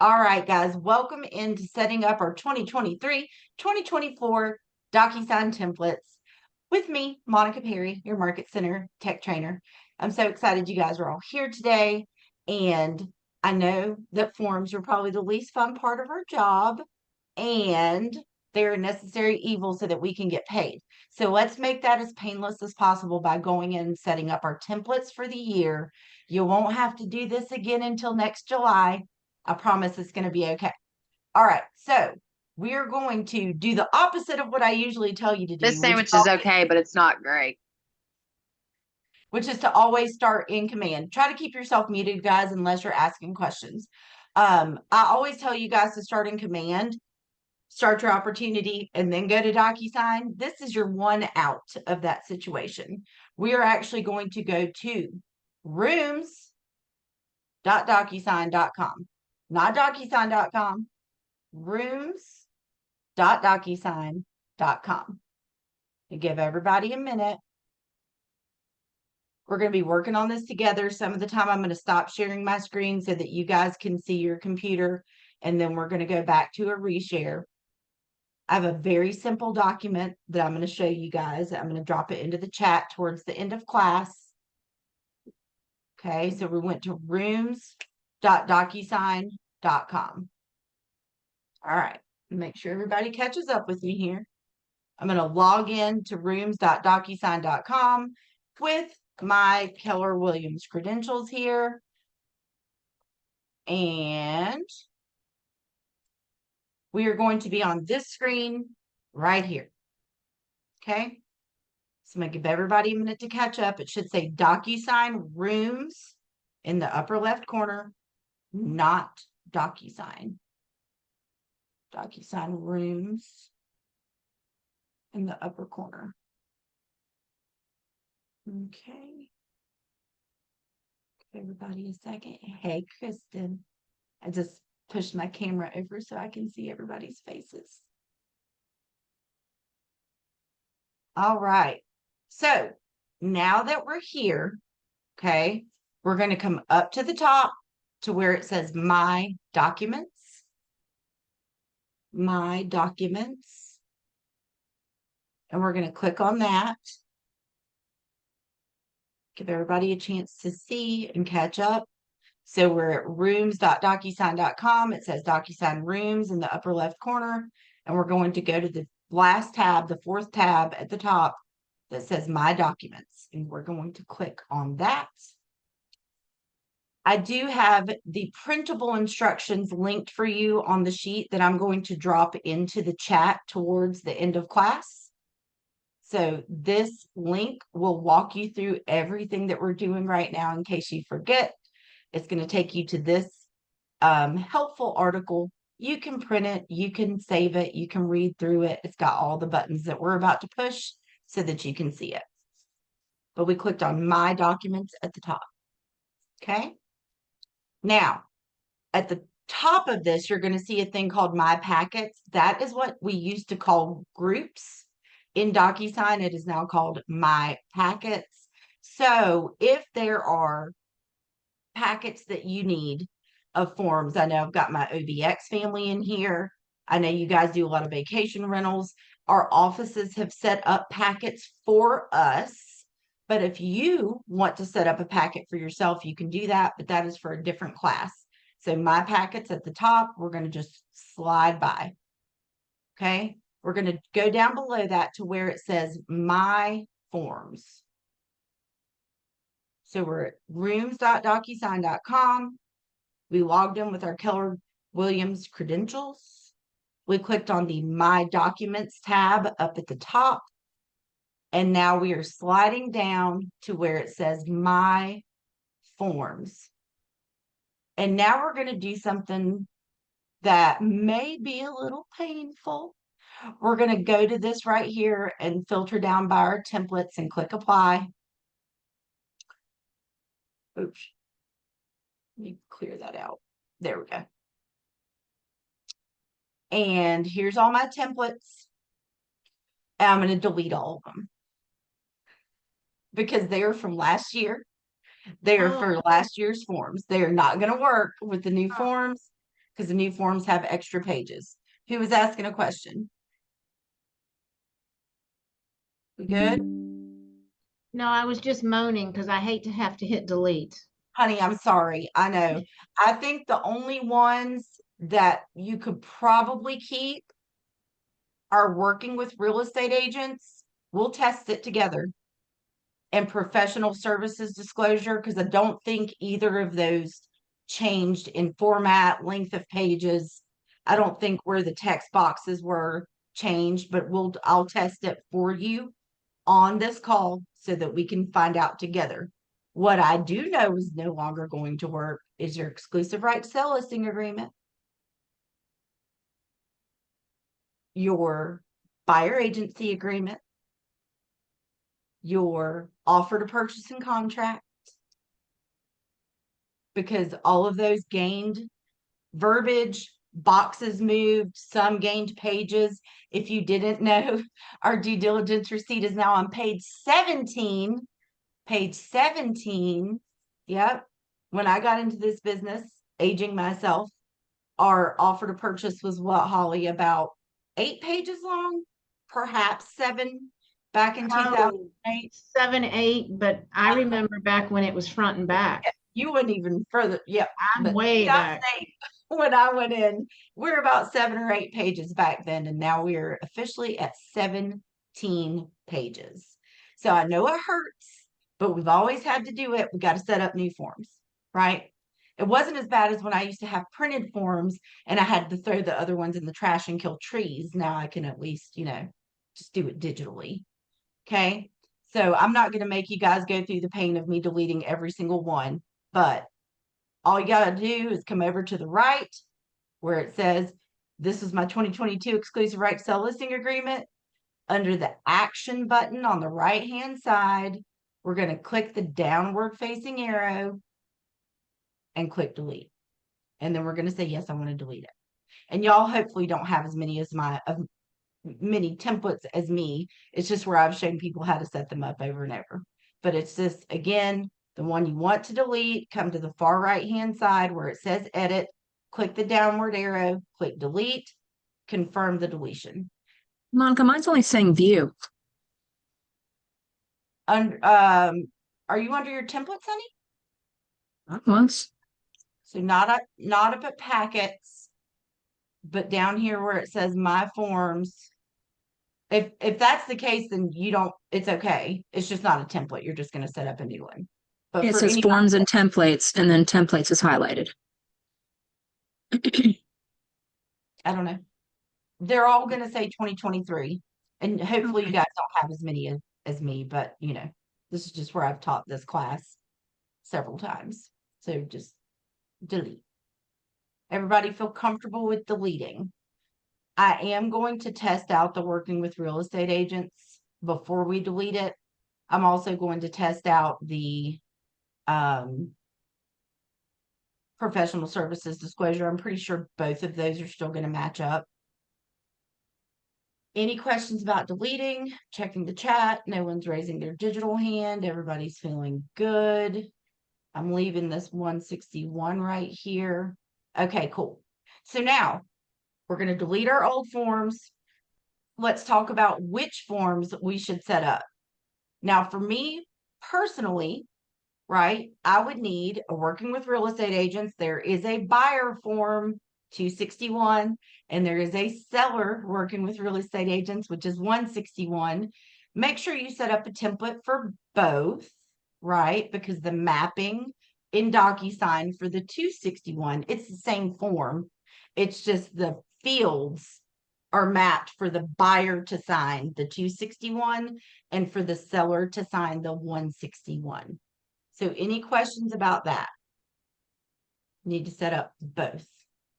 All right, guys, welcome into setting up our 2023-2024 Docusign templates with me, Monica Perry, your Market Center Tech Trainer. I'm so excited you guys are all here today, and I know that forms are probably the least fun part of our job, and they're a necessary evil so that we can get paid. So let's make that as painless as possible by going in and setting up our templates for the year. You won't have to do this again until next July. I promise it's going to be okay. All right, so we're going to do the opposite of what I usually tell you to This do, sandwich is okay, but it's not great. which is to always start in command. Try to keep yourself muted, guys, unless you're asking questions. I always tell you guys to start in command, start your opportunity, and then go to Docusign. This is your one out of that situation. We are actually going to go to rooms.docusign.com, not docusign.com, rooms.docusign.com. And give everybody a minute. We're going to be working on this together. Some of the time I'm going to stop sharing my screen so that you guys can see your computer, and then we're going to go back to a reshare. I have a very simple document that I'm going to show you guys. I'm going to drop it into the chat towards the end of class. Okay, so we went to rooms.docusign.com. All right, make sure everybody catches up with me here. I'm going to log in to rooms.docusign.com with my Keller Williams credentials here. And we are going to be on this screen right here. Okay. So I'm going to give everybody a minute to catch up. It should say Docusign Rooms in the upper left corner, not Docusign. Docusign Rooms in the upper corner. Okay. Give everybody a second. Hey, Kristen. I just pushed my camera over so I can see everybody's faces. All right. So now that we're here, okay, we're going to come up to the top to where it says My Documents. My Documents. And we're going to click on that. Give everybody a chance to see and catch up. So we're at rooms.docusign.com. It says Docusign Rooms in the upper left corner. And we're going to go to the last tab, the fourth tab at the top that says My Documents. And we're going to click on that. I do have the printable instructions linked for you on the sheet that I'm going to drop into the chat towards the end of class. So this link will walk you through everything that we're doing right now in case you forget. It's going to take you to this helpful article. You can print it, you can save it, you can read through it. It's got all the buttons that we're about to push so that you can see it. But we clicked on My Documents at the top. Okay. Now, at the top of this, you're going to see a thing called My Packets. That is what we used to call groups. In Docusign, it is now called My Packets. So if there are packets that you need of forms, I know I've got my OBX family in here. I know you guys do a lot of vacation rentals. Our offices have set up packets for us. But if you want to set up a packet for yourself, you can do that, but that is for a different class. So My Packets at the top, we're going to just slide by. Okay. We're going to go down below that to where it says My Forms. So we're at rooms.docusign.com. We logged in with our Keller Williams credentials. We clicked on the My Documents tab up at the top. And now we are sliding down to where it says My Forms. And now we're going to do something that may be a little painful. We're going to go to this right here and filter down by our templates and click Apply. Oops. Let me clear that out. There we go. And here's all my templates. And I'm going to delete all of them because they are from last year. They are for last year's forms. They are not going to work with the new forms. because the new forms have extra pages. Who was asking a question? We good? No, I was just moaning because I hate to have to hit delete. Honey, I'm sorry. I know. I think the only ones that you could probably keep are working with real estate agents. We'll test it together. And professional services disclosure, because I don't think either of those changed in format, length of pages. I don't think where the text boxes were changed, but I'll test it for you on this call so that we can find out together. What I do know is no longer going to work is your exclusive right to sell listing agreement, your buyer agency agreement, your offer to purchase and contract, because all of those gained verbiage, boxes moved, some gained pages. If you didn't know, our due diligence receipt is now on page 17. Page 17. Yep. When I got into this business, aging myself, our offer to purchase was what, Holly, about 8 pages long, perhaps 7 back in 2008. 7, 8, but I remember back when it was front and back. You went even further. Yep. I'm way back. When I went in, we were about 7 or 8 pages back then, and now we're officially at 17 pages. So I know it hurts, but we've always had to do it. We got to set up new forms, right? It wasn't as bad as when I used to have printed forms and I had to throw the other ones in the trash and kill trees. Now I can at least, just do it digitally. Okay. So I'm not going to make you guys go through the pain of me deleting every single one, but all you got to do is come over to the right where it says, this is my 2022 exclusive right to sell listing agreement. Under the action button on the right-hand side, we're going to click the downward facing arrow and click delete. And then we're going to say, yes, I want to delete it. And y'all hopefully don't have as many many templates as me. It's just where I've shown people how to set them up over and over. But it's just, again, the one you want to delete, come to the far right-hand side where it says edit, click the downward arrow, click delete, confirm the deletion. Monica, mine's only saying view. Are you under your templates, honey? Not once. So not up at packets, but down here where it says my forms. If that's the case, then it's okay. It's just not a template. You're just going to set up a new one. But It says forms and templates, and then templates is highlighted. I don't know. They're all going to say 2023. And hopefully you guys don't have as many as me, but this is just where I've taught this class several times. So just delete. Everybody feel comfortable with deleting. I am going to test out the working with real estate agents before we delete it. I'm also going to test out the professional services disclosure. I'm pretty sure both of those are still going to match up. Any questions about deleting? Checking the chat. No one's raising their digital hand. Everybody's feeling good. I'm leaving this 161 right here. Okay, cool. So now we're going to delete our old forms. Let's talk about which forms we should set up. Now, for me personally, right, I would need a working with real estate agents. There is a buyer form 261, and there is a seller working with real estate agents, which is 161. Make sure you set up a template for both, right? Because the mapping in Docusign for the 261, it's the same form. It's just the fields are mapped for the buyer to sign the 261 and for the seller to sign the 161. So any questions about that? Need to set up both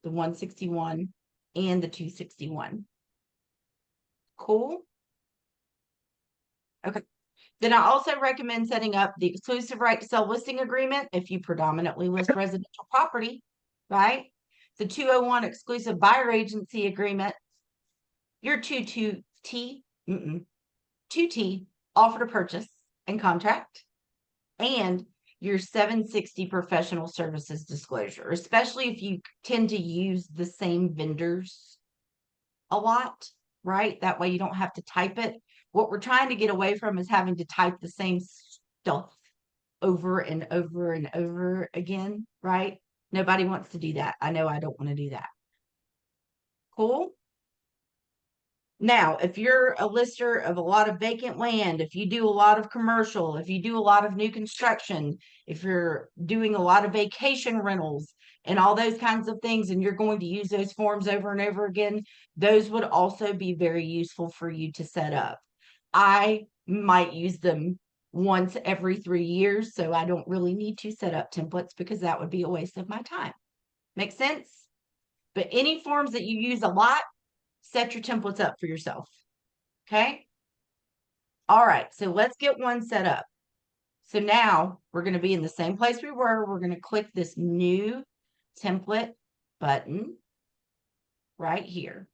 the 161 and the 261. Cool. Okay. Then I also recommend setting up the exclusive right to sell listing agreement if you predominantly list residential property, right? The 201 exclusive buyer agency agreement, your 2T offer to purchase and contract, and your 760 professional services disclosure, especially if you tend to use the same vendors a lot, right? That way you don't have to type it. What we're trying to get away from is having to type the same stuff over and over and over again, right? Nobody wants to do that. I know I don't want to do that. Cool. Now, if you're a lister of a lot of vacant land, if you do a lot of commercial, if you do a lot of new construction, if you're doing a lot of vacation rentals and all those kinds of things, and you're going to use those forms over and over again, those would also be very useful for you to set up. I might use them once every 3 years, so I don't really need to set up templates because that would be a waste of my time. Make sense? But any forms that you use a lot, set your templates up for yourself. Okay. All right. So let's get one set up. So now we're going to be in the same place we were. We're going to click this new template button right here.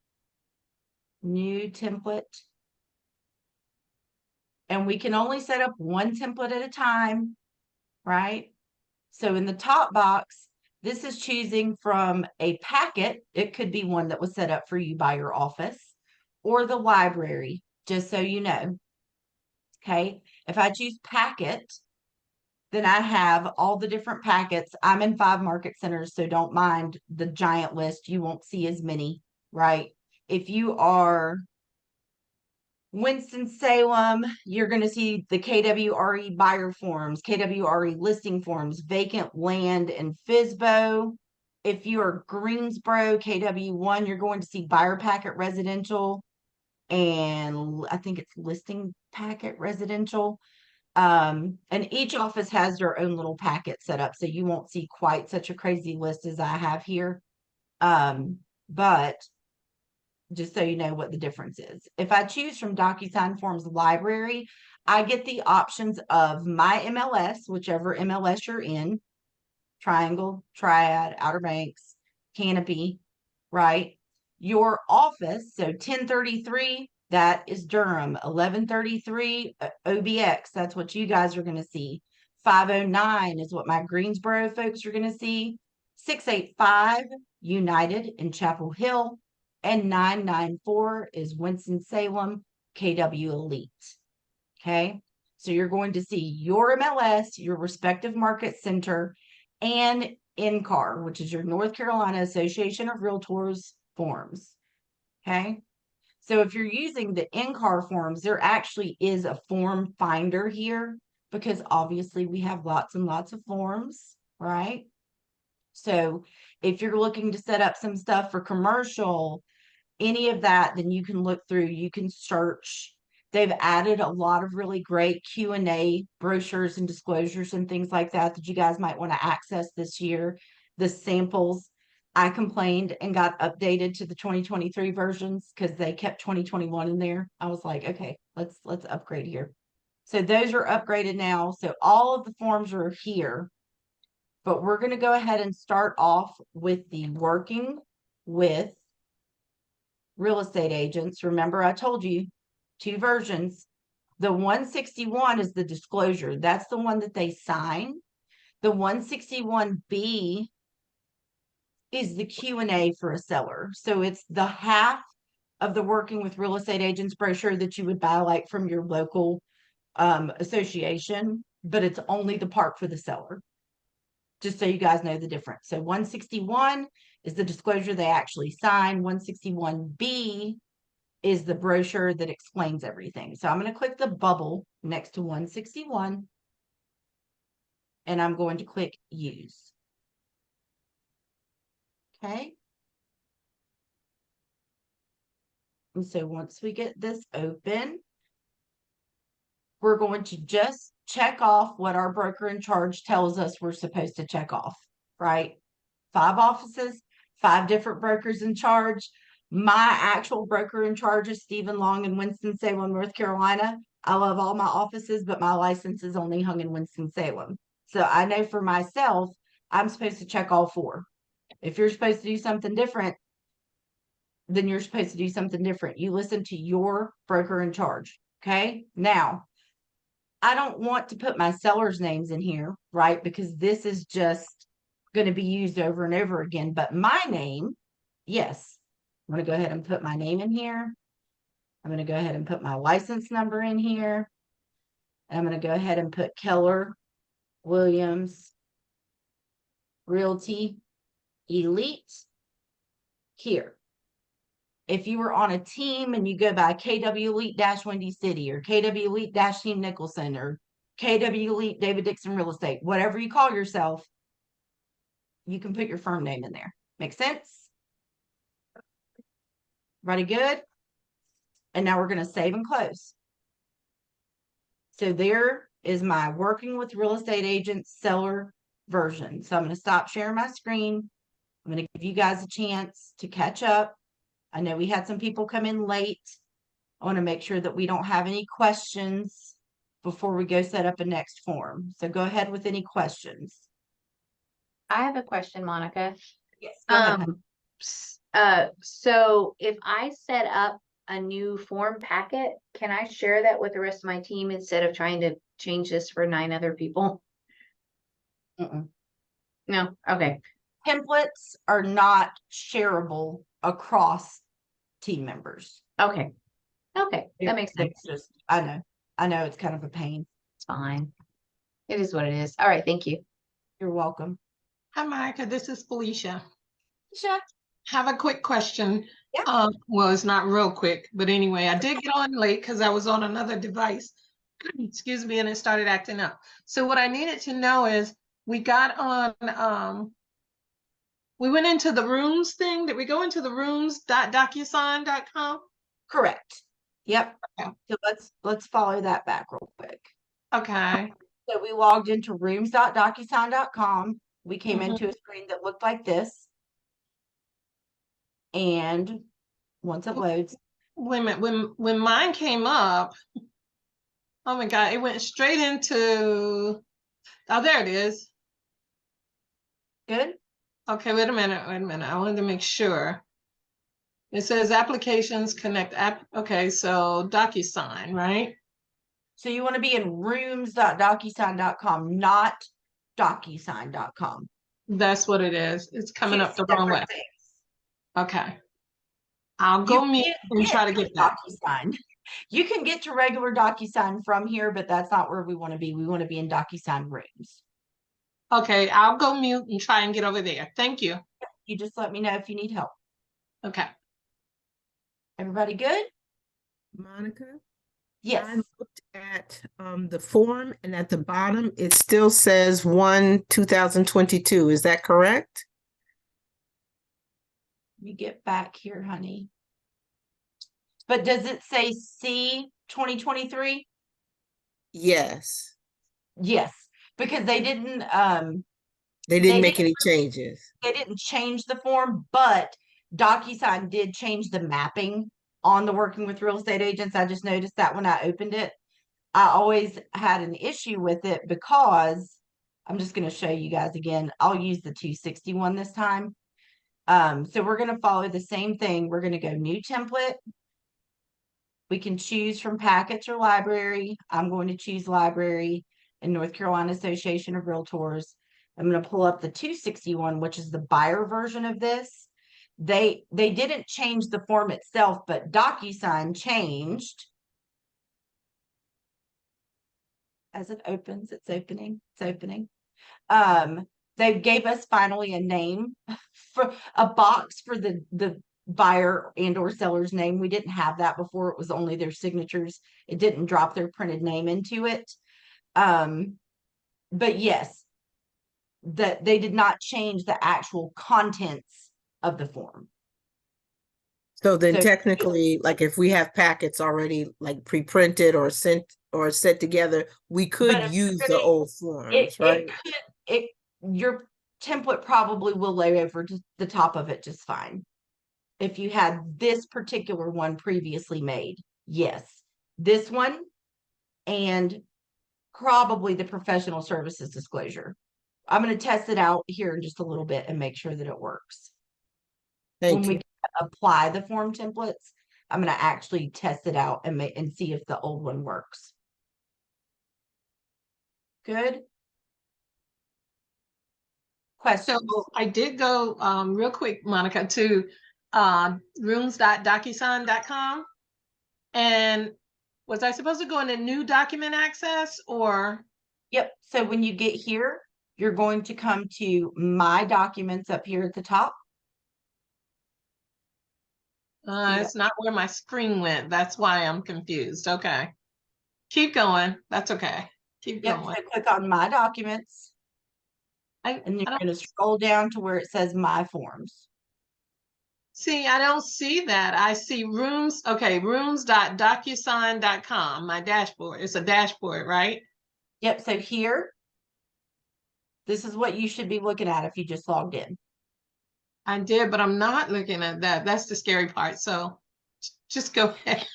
New template. And we can only set up one template at a time, right? So in the top box, this is choosing from a packet. It could be one that was set up for you by your office or the library, just so you know. Okay. If I choose packet, then I have all the different packets. I'm in 5 market centers, so don't mind the giant list. You won't see as many, right? If you are Winston-Salem, you're going to see the KWRE buyer forms, KWRE listing forms, vacant land, and FSBO. If you are Greensboro, KW1, you're going to see buyer packet residential, and I think it's listing packet residential. And each office has their own little packet set up, so you won't see quite such a crazy list as I have here. But just so you know what the difference is. If I choose from Docusign Forms Library, I get the options of my MLS, whichever MLS you're in, Triangle, Triad, Outer Banks, Canopy, right? Your office, so 1033, that is Durham. 1133, OBX, that's what you guys are going to see. 509 is what my Greensboro folks are going to see. 685, United in Chapel Hill. And 994 is Winston-Salem, KW Elite. Okay, so you're going to see your MLS, your respective market center, and NCAR, which is your North Carolina Association of Realtors forms. Okay, so if you're using the NCAR forms, there actually is a form finder here because obviously we have lots and lots of forms, right? So if you're looking to set up some stuff for commercial, any of that, then you can look through, you can search. They've added a lot of really great Q&A brochures and disclosures and things like that that you guys might want to access this year. The samples, I complained and got updated to the 2023 versions because they kept 2021 in there. I was like, okay, let's upgrade here. So those are upgraded now. So all of the forms are here, but we're going to go ahead and start off with the working with real estate agents. Remember, I told you 2 versions. The 161 is the disclosure. That's the one that they sign. The 161B is the Q&A for a seller. So it's the half of the working with real estate agents brochure that you would buy like from your local association, but it's only the part for the seller. Just so you guys know the difference. So 161 is the disclosure they actually sign. 161B is the brochure that explains everything. So I'm going to click the bubble next to 161 and I'm going to click use. Okay. And so once we get this open, we're going to just check off what our broker in charge tells us we're supposed to check off, right? 5 offices, 5 different brokers in charge. My actual broker in charge is Stephen Long in Winston-Salem, North Carolina. I love all my offices, but my license is only hung in Winston-Salem. So I know for myself, I'm supposed to check all 4. If you're supposed to do something different, then you're supposed to do something different. You listen to your broker in charge. Okay. Now, I don't want to put my sellers' names in here, right? Because this is just going to be used over and over again. But my name, yes, I'm going to go ahead and put my name in here. I'm going to go ahead and put my license number in here. I'm going to go ahead and put Keller Williams Realty Elite here. If you were on a team and you go by KW Elite-Windy City or KW Elite-Team Nicholson or KW Elite David Dixon Real Estate, whatever you call yourself, you can put your firm name in there. Make sense? Everybody good? And now we're going to save and close. So there is my working with real estate agents seller version. So I'm going to stop sharing my screen. I'm going to give you guys a chance to catch up. I know we had some people come in late. I want to make sure that we don't have any questions before we go set up a next form. So go ahead with any questions. I have a question, Monica. Yes. Go ahead. So if I set up a new form packet, can I share that with the rest of my team instead of trying to change this for 9 other people? No, okay. Templates are not shareable across team members. Okay, that makes sense. It's just, I know it's kind of a pain. It's fine. It is what it is. All right, thank you. You're welcome. Hi, Monica. This is Felicia. Sure. Have a quick question. Yeah. Well, it's not real quick, but anyway, I did get on late because I was on another device. Excuse me, and it started acting up. So what I needed to know is we got on, we went into the rooms thing. Did we go into the rooms.docusign.com? Correct. Yep. Okay. So let's follow that back real quick. Okay. So we logged into rooms.docusign.com. We came Mhm. into a screen that looked like this. And once it loads, Wait a minute. When mine came up, oh my God, it went straight into, oh, there it is. good. Okay, wait a minute. I wanted to make sure. It says applications connect app. Okay, so DocuSign, right? So you want to be in rooms.docusign.com, not docusign.com. That's what it is. It's coming Two up the wrong way. separate things. Okay. I'll You go meet can't and try to get that. DocuSign. You can get to regular DocuSign from here, but that's not where we want to be. We want to be in DocuSign rooms. Okay, I'll go mute and try and get over there. Thank you. You just let me know if you need help. Okay. Everybody good? Monica, I Yes. looked at the form, and at the bottom, it still says 1/2022. Is that correct? Let me get back here, honey. But does it say C 2023? Yes. Yes, because they didn't They didn't make any changes. they didn't change the form, but DocuSign did change the mapping on the working with real estate agents. I just noticed that when I opened it. I always had an issue with it because I'm just going to show you guys again. I'll use the 261 this time. So we're going to follow the same thing. We're going to go new template. We can choose from packets or library. I'm going to choose library and North Carolina Association of Realtors. I'm going to pull up the 261, which is the buyer version of this. They didn't change the form itself, but DocuSign changed. As it opens, it's opening. They gave us finally a name for a box for the buyer and or seller's name. We didn't have that before. It was only their signatures. It didn't drop their printed name into it. But yes, that they did not change the actual contents of the form. So then So- technically, like if we have packets already like pre-printed or sent or set together, we could But if use you're the gonna- old forms, right? Your template probably will lay over to the top of it just fine. If you had this particular one previously made, yes. This one and probably the professional services disclosure. I'm going to test it out here in just a little bit and make sure that it works. Thank When you. we apply the form templates, I'm going to actually test it out and see if the old one works. Good. Question. So I did go real quick, Monica, to rooms.docusign.com. And was I supposed to go into new document access or? Yep. So when you get here, you're going to come to My Documents up here at the top. It's not where my screen went. That's why I'm confused. Okay. Keep going. That's okay. Keep Yep. going. So click on My Documents, and you're I don't going to scroll down to where it says My Forms. see, I don't see that. I see rooms. Okay, rooms.docusign.com, my dashboard. It's a dashboard, right? Yep. So here, this is what you should be looking at if you just logged in. I did, but I'm not looking at that. That's the scary part. So just go ahead.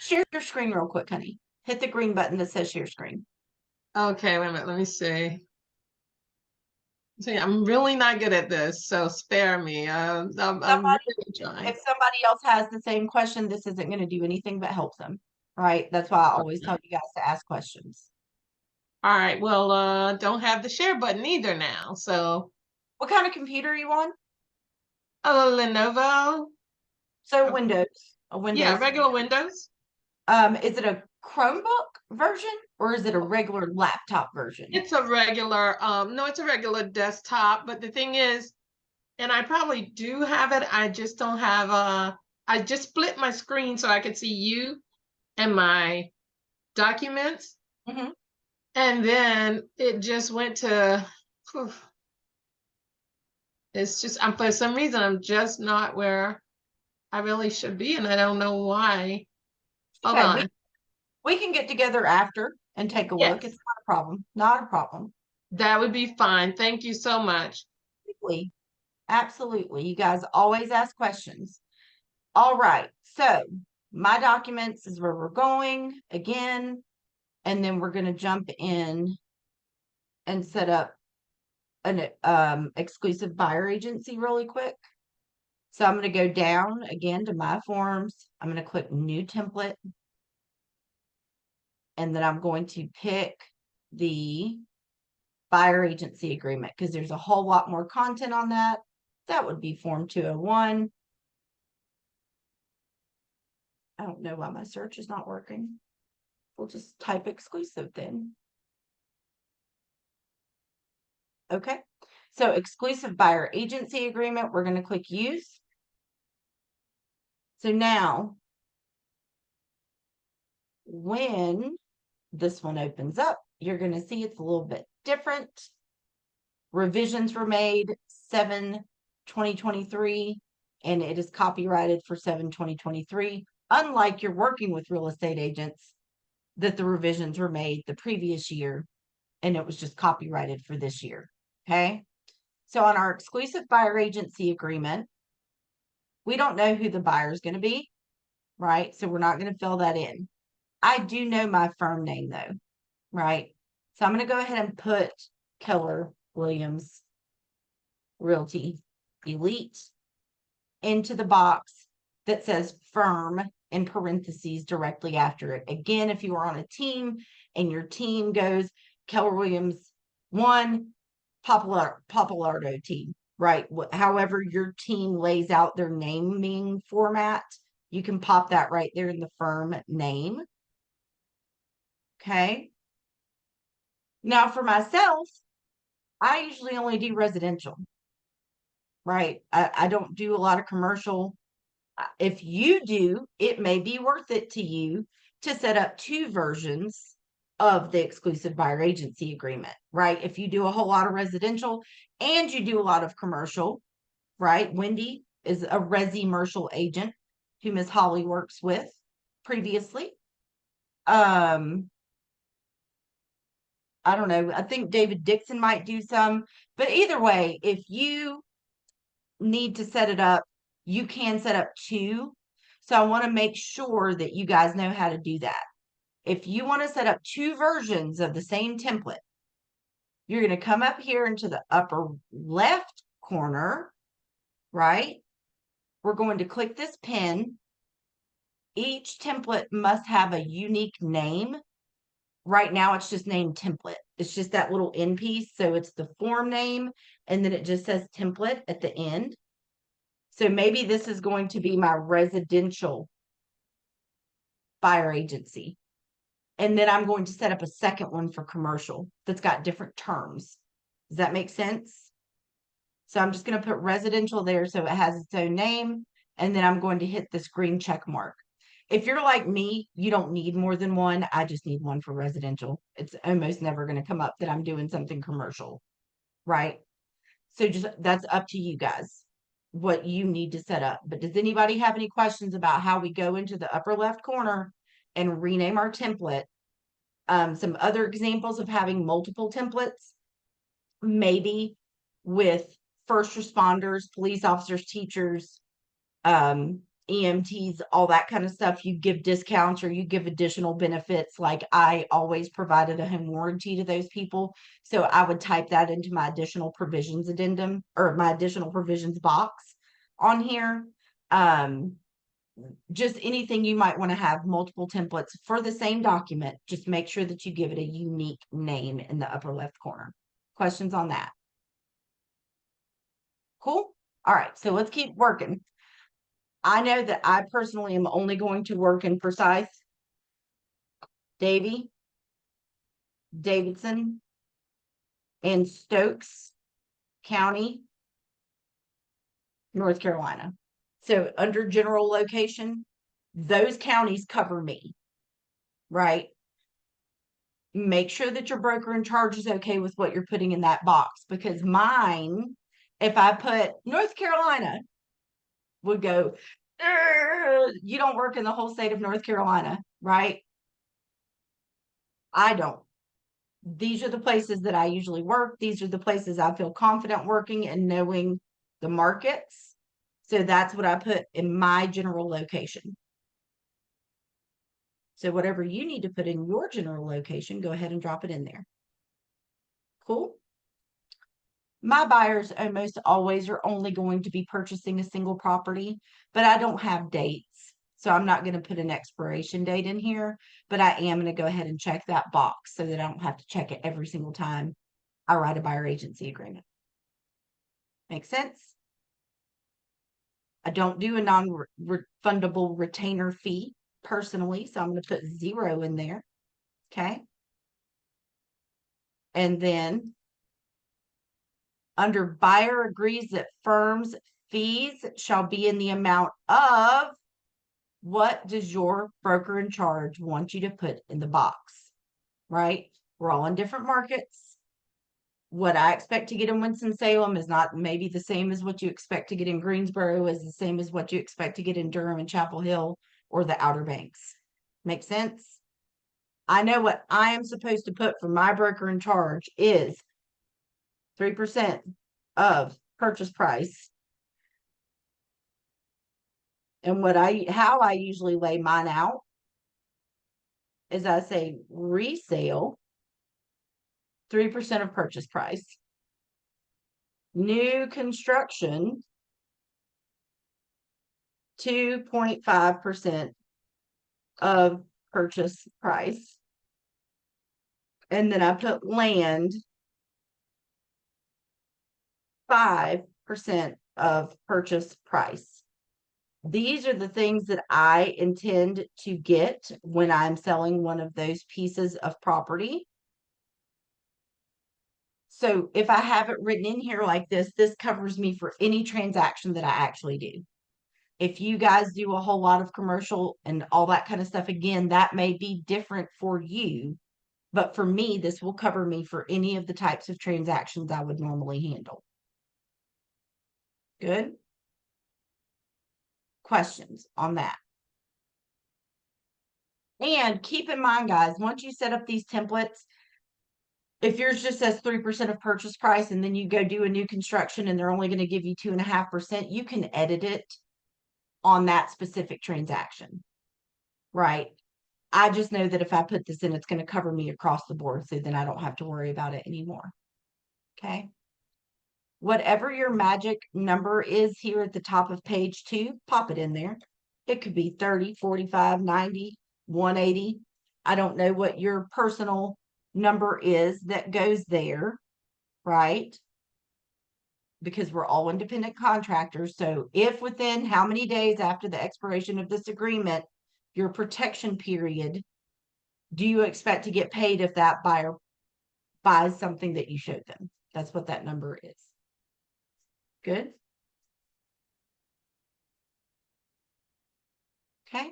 Share your screen real quick, honey. Hit the green button that says share screen. Okay, wait a minute. Let me see. See, I'm really not good at this, so spare me. I'm really trying. If somebody else has the same question, this isn't going to do anything but help them, right? That's why I always tell you guys to ask questions. All right, well, don't have the share button either now. So, What kind of computer are you on? a Lenovo. So Okay. Windows, a Windows. Yeah, regular Windows. Is it a Chromebook version or is it a regular laptop version? It's a regular, no, it's a regular desktop. But the thing is, and I probably do have it. I just don't have I just split my screen so I could see you and my documents. Mhm. And then it just went to, whew. It's just, for some reason, I'm just not where I really should be. And I don't know why. Hold Okay, on. we can get together after and take a look. Yes. It's not a problem. Not a problem. That would be fine. Thank you so much. Absolutely. Absolutely. You guys always ask questions. All right. So My Documents is where we're going again. And then we're going to jump in and set up an exclusive buyer agency really quick. So I'm going to go down again to My Forms. I'm going to click New Template. And then I'm going to pick the buyer agency agreement because there's a whole lot more content on that. That would be Form 201. I don't know why my search is not working. We'll just type exclusive then. Okay. So exclusive buyer agency agreement, we're going to click use. So now, when this one opens up, you're going to see it's a little bit different. Revisions were made 7/2023, and it is copyrighted for 7/2023. Unlike you're working with real estate agents, that the revisions were made the previous year, and it was just copyrighted for this year. Okay. So on our exclusive buyer agency agreement, we don't know who the buyer is going to be, right? So we're not going to fill that in. I do know my firm name though, right? So I'm going to go ahead and put Keller Williams Realty Elite into the box that says firm in parentheses directly after it. Again, if you are on a team and your team goes Keller Williams 1, Populardo team, right? However your team lays out their naming format, you can pop that right there in the firm name. Okay. Now for myself, I usually only do residential, right? I don't do a lot of commercial. If you do, it may be worth it to you to set up 2 versions of the exclusive buyer agency agreement, right? If you do a whole lot of residential and you do a lot of commercial, right? Wendy is a resi-mercial agent who Miss Holly works with previously. I don't know. I think David Dixon might do some, but either way, if you need to set it up, you can set up 2. So I want to make sure that you guys know how to do that. If you want to set up 2 versions of the same template, you're going to come up here into the upper left corner, right? We're going to click this pen. Each template must have a unique name. Right now, it's just named template. It's just that little end piece. So it's the form name and then it just says template at the end. So maybe this is going to be my residential buyer agency. And then I'm going to set up a second one for commercial that's got different terms. Does that make sense? So I'm just going to put residential there so it has its own name. And then I'm going to hit this green check mark. If you're like me, you don't need more than one. I just need one for residential. It's almost never going to come up that I'm doing something commercial, right? So just that's up to you guys what you need to set up. But does anybody have any questions about how we go into the upper left corner and rename our template? Some other examples of having multiple templates, maybe with first responders, police officers, teachers, EMTs, all that kind of stuff. You give discounts or you give additional benefits. Like I always provided a home warranty to those people. So I would type that into my additional provisions addendum or my additional provisions box on here. Just anything you might want to have multiple templates for the same document. Just make sure that you give it a unique name in the upper left corner. Questions on that? Cool. All right. So let's keep working. I know that I personally am only going to work in Forsyth, Davie, Davidson, and Stokes County, North Carolina. So under general location, those counties cover me, right? Make sure that your broker in charge is okay with what you're putting in that box because mine, if I put North Carolina, would go, you don't work in the whole state of North Carolina, right? I don't. These are the places that I usually work. These are the places I feel confident working and knowing the markets. So that's what I put in my general location. So whatever you need to put in your general location, go ahead and drop it in there. Cool. My buyers almost always are only going to be purchasing a single property, but I don't have dates. So I'm not going to put an expiration date in here, but I am going to go ahead and check that box so that I don't have to check it every single time I write a buyer agency agreement. Make sense? I don't do a non-refundable retainer fee personally, so I'm going to put 0 in there. Okay. And then under buyer agrees that firm's fees shall be in the amount of, what does your broker in charge want you to put in the box, right? We're all in different markets. What I expect to get in Winston-Salem is not maybe the same as what you expect to get in Greensboro, is the same as what you expect to get in Durham and Chapel Hill or the Outer Banks. Make sense? I know what I am supposed to put for my broker in charge is 3% of purchase price. And how I usually lay mine out is I say resale, 3% of purchase price. New construction, 2.5% of purchase price. And then I put land, 5% of purchase price. These are the things that I intend to get when I'm selling one of those pieces of property. So if I have it written in here like this covers me for any transaction that I actually do. If you guys do a whole lot of commercial and all that kind of stuff, again, that may be different for you. But for me, this will cover me for any of the types of transactions I would normally handle. Good? Questions on that? And keep in mind, guys, once you set up these templates, if yours just says 3% of purchase price and then you go do a new construction and they're only going to give you 2.5%, you can edit it on that specific transaction, right? I just know that if I put this in, it's going to cover me across the board, so then I don't have to worry about it anymore. Okay. Whatever your magic number is here at the top of page 2, pop it in there. It could be 30, 45, 90, 180. I don't know what your personal number is that goes there, right? Because we're all independent contractors. So if within how many days after the expiration of this agreement, your protection period, do you expect to get paid if that buyer buys something that you showed them? That's what that number is. Good. Okay.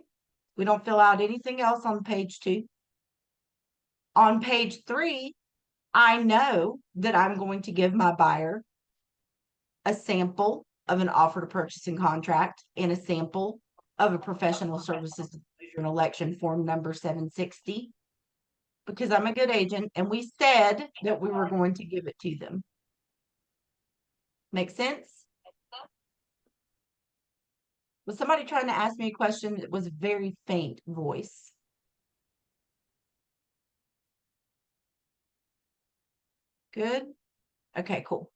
We don't fill out anything else on page 2. On page 3, I know that I'm going to give my buyer a sample of an offer to purchase and contract and a sample of a professional services disclosure and election form number 760, because I'm a good agent and we said that we were going to give it to them. Make sense? Was somebody trying to ask me a question? It was a very faint voice. Good. Okay, cool.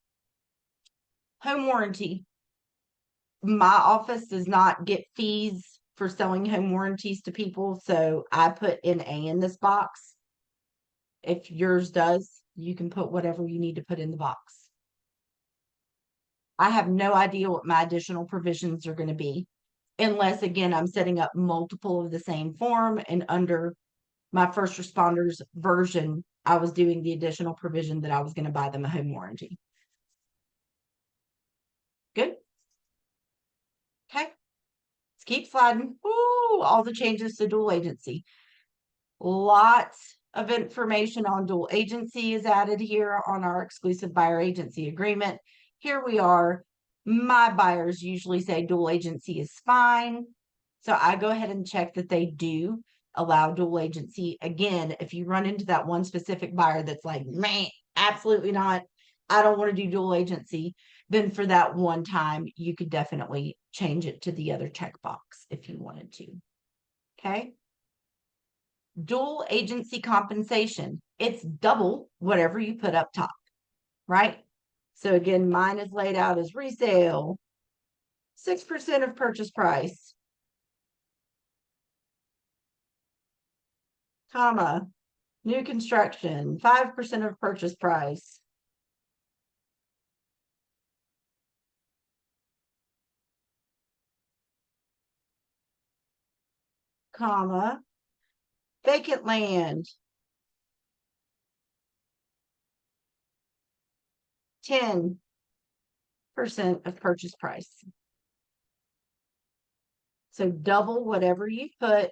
Home warranty. My office does not get fees for selling home warranties to people, so I put NA in this box. If yours does, you can put whatever you need to put in the box. I have no idea what my additional provisions are going to be, unless, again, I'm setting up multiple of the same form, and under my first responders version, I was doing the additional provision that I was going to buy them a home warranty. Good. Okay. Let's keep sliding. Woo, all the changes to dual agency. Lots of information on dual agency is added here on our exclusive buyer agency agreement. Here we are. My buyers usually say dual agency is fine. So I go ahead and check that they do allow dual agency. Again, if you run into that one specific buyer that's like, man, absolutely not, I don't want to do dual agency, then for that one time, you could definitely change it to the other checkbox if you wanted to. Okay. Dual agency compensation. It's double whatever you put up top, right? So again, mine is laid out as resale, 6% of purchase price, comma, new construction, 5% of purchase price, comma, vacant land, 10% of purchase price. So double whatever you put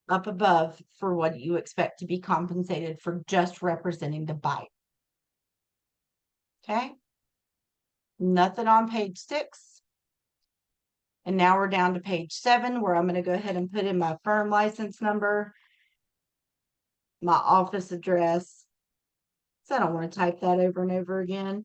up above for what you expect to be compensated for just representing the buyer. Okay. Nothing on page 6. And now we're down to page 7, where I'm going to go ahead and put in my firm license number, my office address. So I don't want to type that over and over again.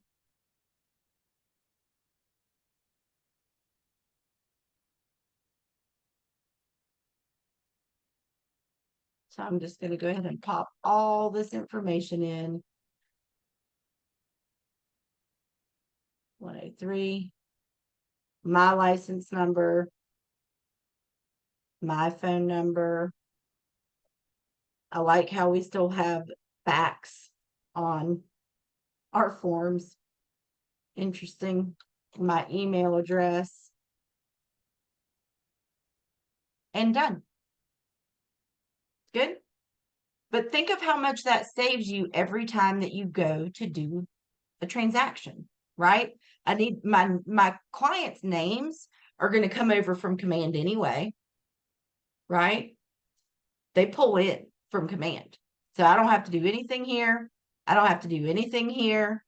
So I'm just going to go ahead and pop all this information in. 103, my license number, my phone number. I like how we still have backs on our forms. Interesting. My email address. And done. Good. But think of how much that saves you every time that you go to do a transaction, right? I need my clients' names are going to come over from command anyway, right? They pull in from command. So I don't have to do anything here. I don't have to do anything here.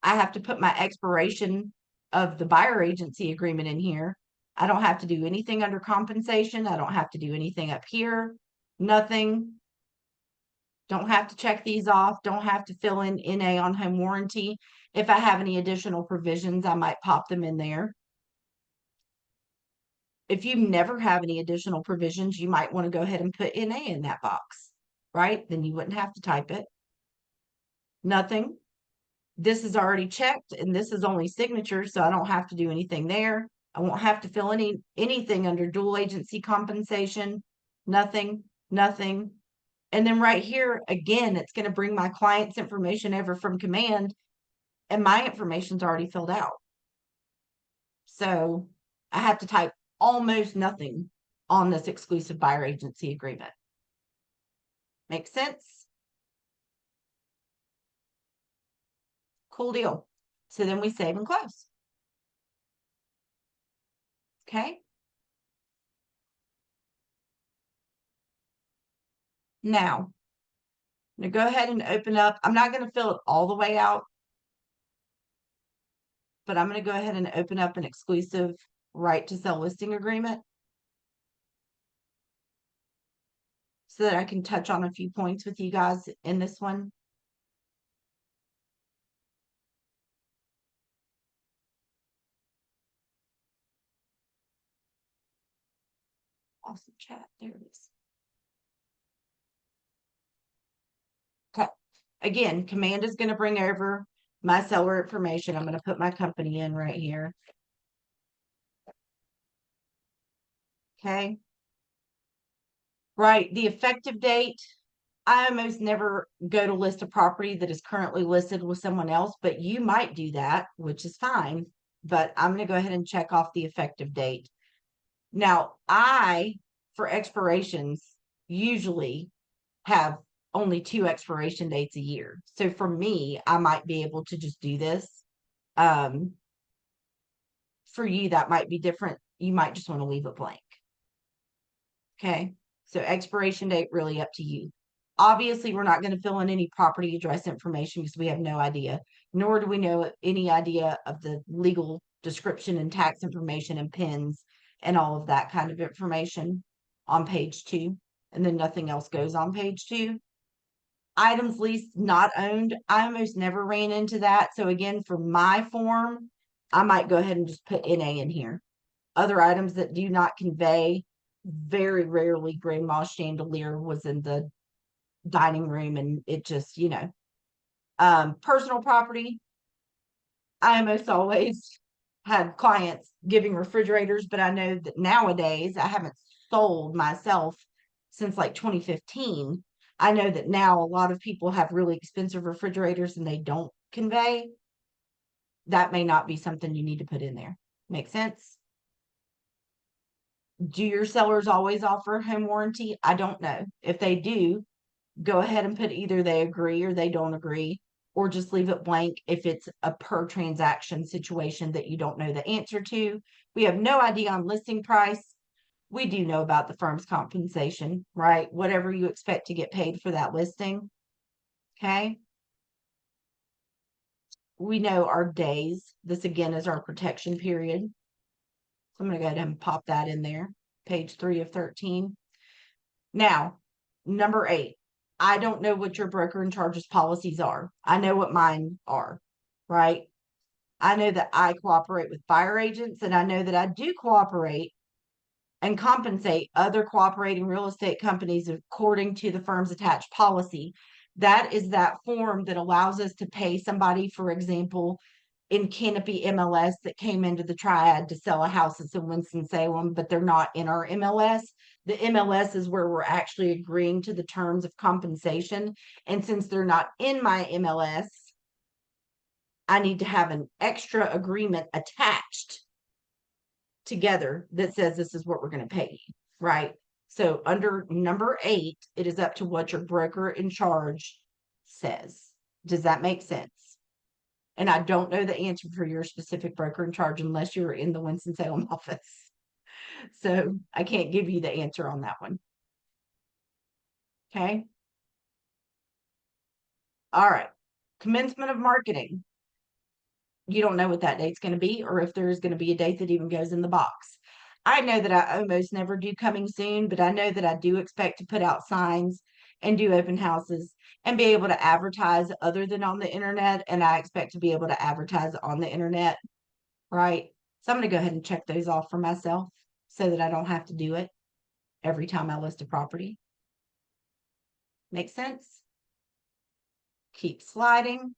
I have to put my expiration of the buyer agency agreement in here. I don't have to do anything under compensation. I don't have to do anything up here. Nothing. Don't have to check these off. Don't have to fill in NA on home warranty. If I have any additional provisions, I might pop them in there. If you never have any additional provisions, you might want to go ahead and put NA in that box, right? Then you wouldn't have to type it. Nothing. This is already checked and this is only signature, so I don't have to do anything there. I won't have to fill anything under dual agency compensation. Nothing, nothing. And then right here, again, it's going to bring my client's information over from command, and my information's already filled out. So I have to type almost nothing on this exclusive buyer agency agreement. Make sense? Cool deal. So then we save and close. Okay. Now, I'm going to go ahead and open up. I'm not going to fill it all the way out, but I'm going to go ahead and open up an exclusive right to sell listing agreement so that I can touch on a few points with you guys in this one. Awesome chat. There it is. Okay. Again, command is going to bring over my seller information. I'm going to put my company in right here. Okay. Right. The effective date. I almost never go to list a property that is currently listed with someone else, but you might do that, which is fine. But I'm going to go ahead and check off the effective date. Now, for expirations, usually have only 2 expiration dates a year. So for me, I might be able to just do this. For you, that might be different. You might just want to leave it blank. Okay. So expiration date, really up to you. Obviously, we're not going to fill in any property address information because we have no idea, nor do we know any idea of the legal description and tax information and PINs and all of that kind of information on page 2. And then nothing else goes on page 2. Items leased, not owned. I almost never ran into that. So again, for my form, I might go ahead and just put NA in here. Other items that do not convey, very rarely grandma's chandelier was in the dining room and it just, personal property. I almost always had clients giving refrigerators, but I know that nowadays I haven't sold myself since like 2015. I know that now a lot of people have really expensive refrigerators and they don't convey. That may not be something you need to put in there. Make sense? Do your sellers always offer home warranty? I don't know. If they do, go ahead and put either they agree or they don't agree, or just leave it blank if it's a per transaction situation that you don't know the answer to. We have no idea on listing price. We do know about the firm's compensation, right? Whatever you expect to get paid for that listing. Okay. We know our days. This again is our protection period. So I'm going to go ahead and pop that in there. Page 3 of 13. Now, number 8. I don't know what your broker in charge's policies are. I know what mine are, right? I know that I cooperate with buyer agents, and I know that I do cooperate and compensate other cooperating real estate companies according to the firm's attached policy. That is that form that allows us to pay somebody, for example, in Canopy MLS that came into the Triad to sell a house that's in Winston-Salem, but they're not in our MLS. The MLS is where we're actually agreeing to the terms of compensation. And since they're not in my MLS, I need to have an extra agreement attached together that says this is what we're going to pay you, right? So under number 8, it is up to what your broker in charge says. Does that make sense? And I don't know the answer for your specific broker in charge unless you're in the Winston-Salem office. So I can't give you the answer on that one. Okay. All right. Commencement of marketing. You don't know what that date's going to be or if there's going to be a date that even goes in the box. I know that I almost never do coming soon, but I know that I do expect to put out signs and do open houses and be able to advertise other than on the internet. And I expect to be able to advertise on the internet, right? So I'm going to go ahead and check those off for myself so that I don't have to do it every time I list a property. Make sense? Keep sliding.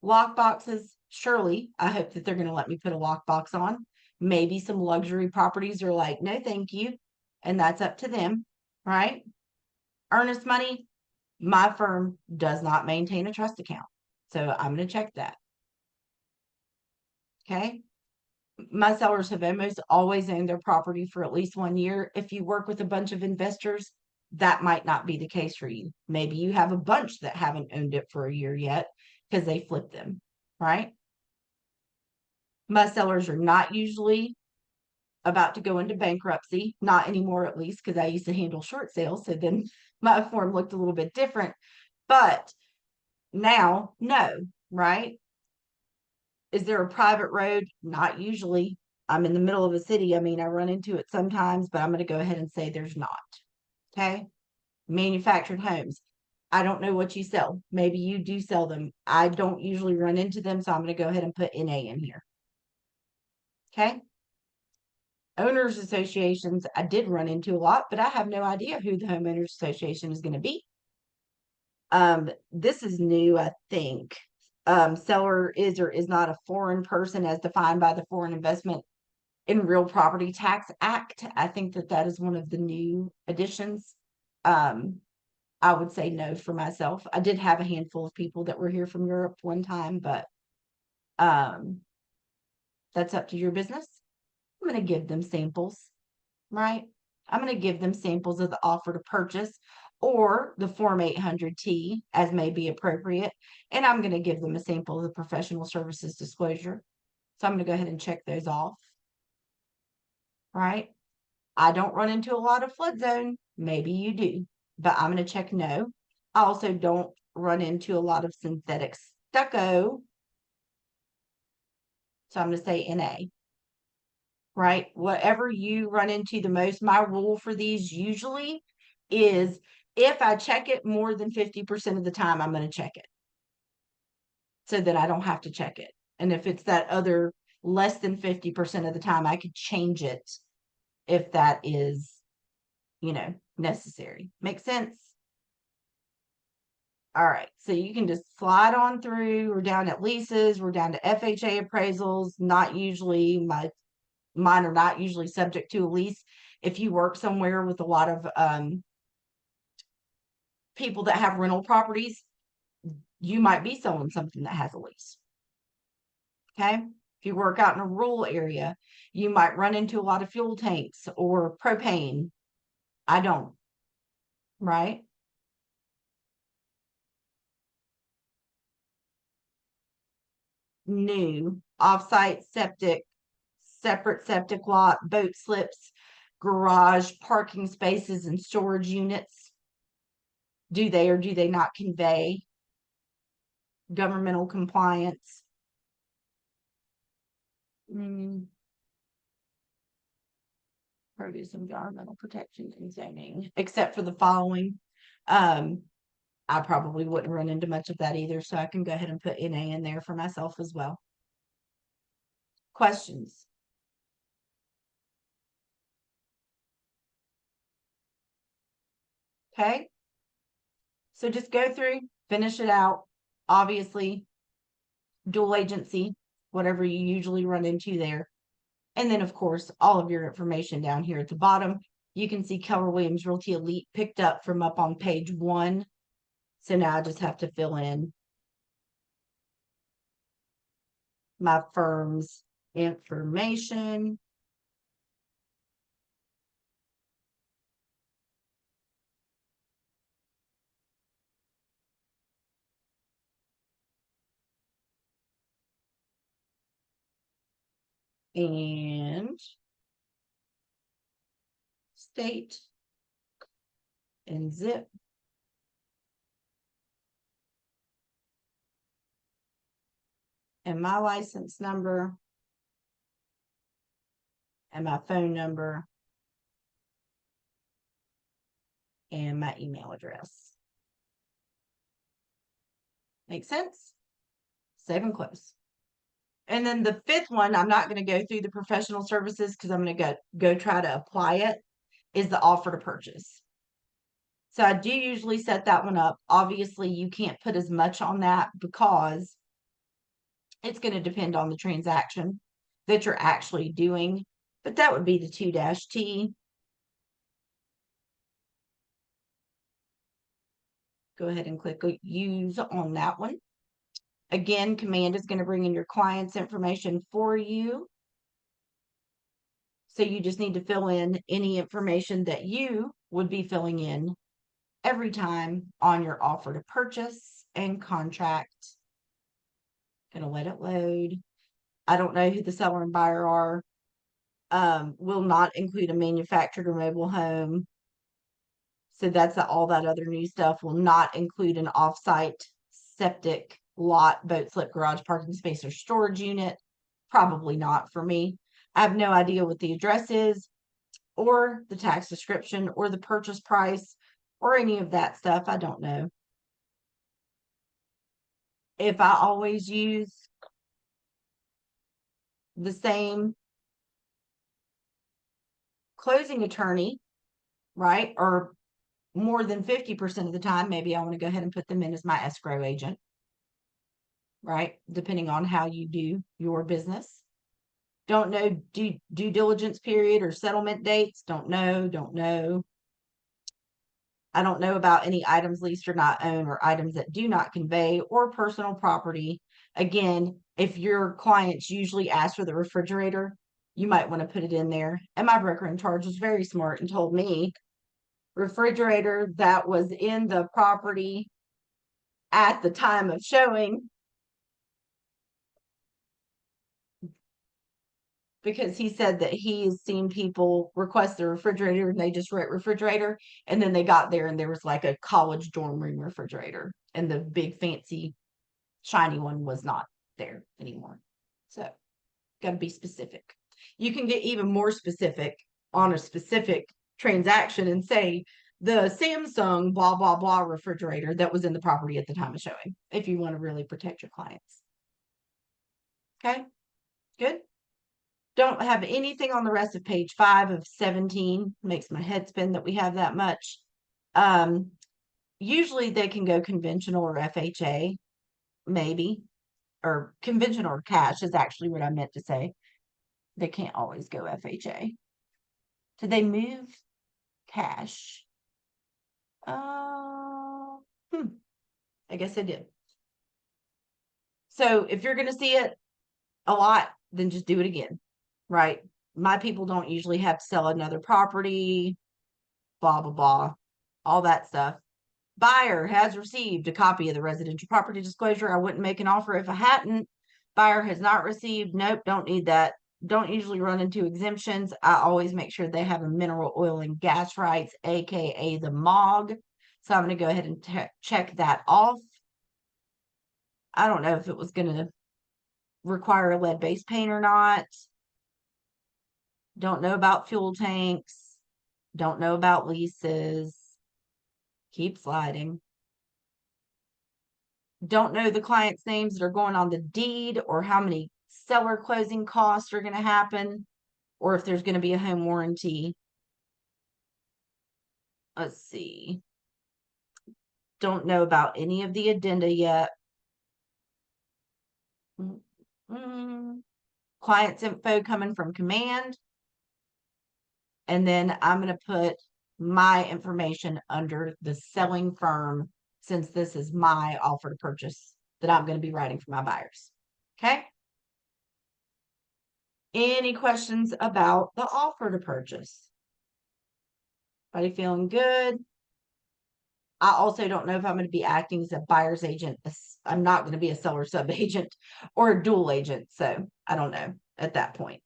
Lock boxes. Surely, I hope that they're going to let me put a lockbox on. Maybe some luxury properties are like, no, thank you. And that's up to them, right? Earnest money. My firm does not maintain a trust account. So I'm going to check that. Okay. My sellers have almost always owned their property for at least 1 year. If you work with a bunch of investors, that might not be the case for you. Maybe you have a bunch that haven't owned it for a year yet because they flipped them, right? My sellers are not usually about to go into bankruptcy, not anymore at least, because I used to handle short sales. So then my form looked a little bit different. But now, no, right? Is there a private road? Not usually. I'm in the middle of a city. I mean, I run into it sometimes, but I'm going to go ahead and say there's not. Okay. Manufactured homes. I don't know what you sell. Maybe you do sell them. I don't usually run into them, so I'm going to go ahead and put NA in here. Okay. Owners associations, I did run into a lot, but I have no idea who the homeowners association is going to be. This is new, I think. Seller is or is not a foreign person as defined by the Foreign Investment in Real Property Tax Act. I think that is one of the new additions. I would say no for myself. I did have a handful of people that were here from Europe one time, but that's up to your business. I'm going to give them samples, right? I'm going to give them samples of the offer to purchase or the Form 800T as may be appropriate. And I'm going to give them a sample of the professional services disclosure. So I'm going to go ahead and check those off, right? I don't run into a lot of flood zone. Maybe you do, but I'm going to check no. I also don't run into a lot of synthetic stucco. So I'm going to say NA. Right? Whatever you run into the most, my rule for these usually is if I check it more than 50% of the time, I'm going to check it. So that I don't have to check it. And if it's that other less than 50% of the time, I could change it if that is, necessary. Make sense? All right. So you can just slide on through. We're down at leases. We're down to FHA appraisals. Not usually mine are not usually subject to a lease. If you work somewhere with a lot of people that have rental properties, you might be selling something that has a lease. Okay. If you work out in a rural area, you might run into a lot of fuel tanks or propane. I don't. Right. New offsite septic, separate septic lot, boat slips, garage, parking spaces, and storage units. Do they or do they not convey governmental compliance? Produce environmental protection and zoning, except for the following. I probably wouldn't run into much of that either, so I can go ahead and put NA in there for myself as well. Questions? Okay. So just go through, finish it out. Obviously, dual agency, whatever you usually run into there. And then, of course, all of your information down here at the bottom. You can see Keller Williams Realty Elite picked up from up on page 1. So now I just have to fill in my firm's information. And state and zip. And my license number and my phone number and my email address. Make sense? Save and close. And then the 5th one, I'm not going to go through the professional services because I'm going to go try to apply it, is the offer to purchase. So I do usually set that one up. Obviously, you can't put as much on that because it's going to depend on the transaction that you're actually doing. But that would be the 2-T. Go ahead and click use on that one. Again, Command is going to bring in your client's information for you. So you just need to fill in any information that you would be filling in every time on your offer to purchase and contract. Gonna let it load. I don't know who the seller and buyer are. Will not include a manufactured or mobile home. So that's all that other new stuff. Will not include an off-site septic, lot, boat slip, garage, parking space, or storage unit. Probably not for me. I have no idea what the address is, or the tax description, or the purchase price, or any of that stuff. I don't know. If I always use the same closing attorney, right, or more than 50% of the time, maybe I want to go ahead and put them in as my escrow agent, right? Depending on how you do your business. Don't know due diligence period or settlement dates. Don't know. I don't know about any items leased or not owned, or items that do not convey, or personal property. Again, if your clients usually ask for the refrigerator, you might want to put it in there. And my broker in charge was very smart and told me refrigerator that was in the property at the time of showing, because he said that he's seen people request the refrigerator and they just wrote refrigerator, and then they got there and there was like a college dorm room refrigerator, and the big fancy shiny one was not there anymore. So got to be specific. You can get even more specific on a specific transaction and say the Samsung blah blah blah refrigerator that was in the property at the time of showing, if you want to really protect your clients. Okay, good. Don't have anything on the rest of page 5 of 17. Makes my head spin that we have that much. Usually they can go conventional or FHA, maybe, or conventional or cash is actually what I meant to say. They can't always go FHA. Did they move cash? I guess they did. So if you're going to see it a lot, then just do it again, right? My people don't usually have to sell another property, blah, blah, blah, all that stuff. Buyer has received a copy of the residential property disclosure. I wouldn't make an offer if I hadn't. Buyer has not received. Nope, don't need that. Don't usually run into exemptions. I always make sure they have a mineral oil and gas rights, aka the MOG. So I'm going to go ahead and check that off. I don't know if it was going to require a lead-based paint or not. Don't know about fuel tanks. Don't know about leases. Keep sliding. Don't know the client's names that are going on the deed, or how many seller closing costs are going to happen, or if there's going to be a home warranty. Let's see. Don't know about any of the addenda yet. Client's info coming from Command. And then I'm going to put my information under the selling firm, since this is my offer to purchase that I'm going to be writing for my buyers. Okay. Any questions about the offer to purchase? Everybody feeling good? I also don't know if I'm going to be acting as a buyer's agent. I'm not going to be a seller sub agent or a dual agent. So I don't know at that point.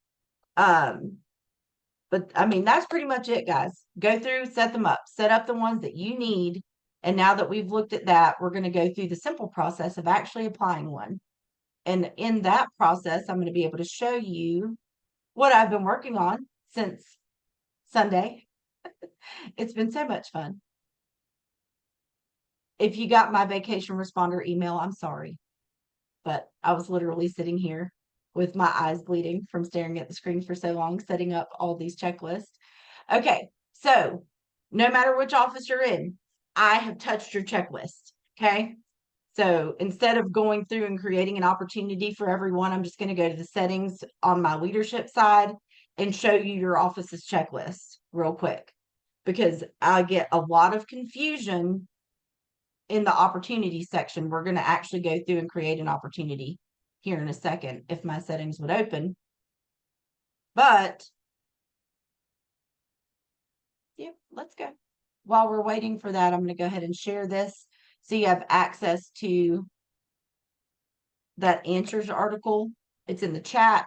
But I mean, that's pretty much it, guys. Go through, set them up, set up the ones that you need. And now that we've looked at that, we're going to go through the simple process of actually applying one. And in that process, I'm going to be able to show you what I've been working on since Sunday. It's been so much fun. If you got my vacation responder email, I'm sorry. But I was literally sitting here with my eyes bleeding from staring at the screen for so long, setting up all these checklists. Okay, so no matter which office you're in, I have touched your checklist. Okay, so instead of going through and creating an opportunity for everyone, I'm just going to go to the settings on my leadership side and show you your office's checklist real quick, because I get a lot of confusion in the opportunity section, we're going to actually go through and create an opportunity here in a second if my settings would open. But yeah, let's go. While we're waiting for that, I'm going to go ahead and share this so you have access to that answers article. It's in the chat,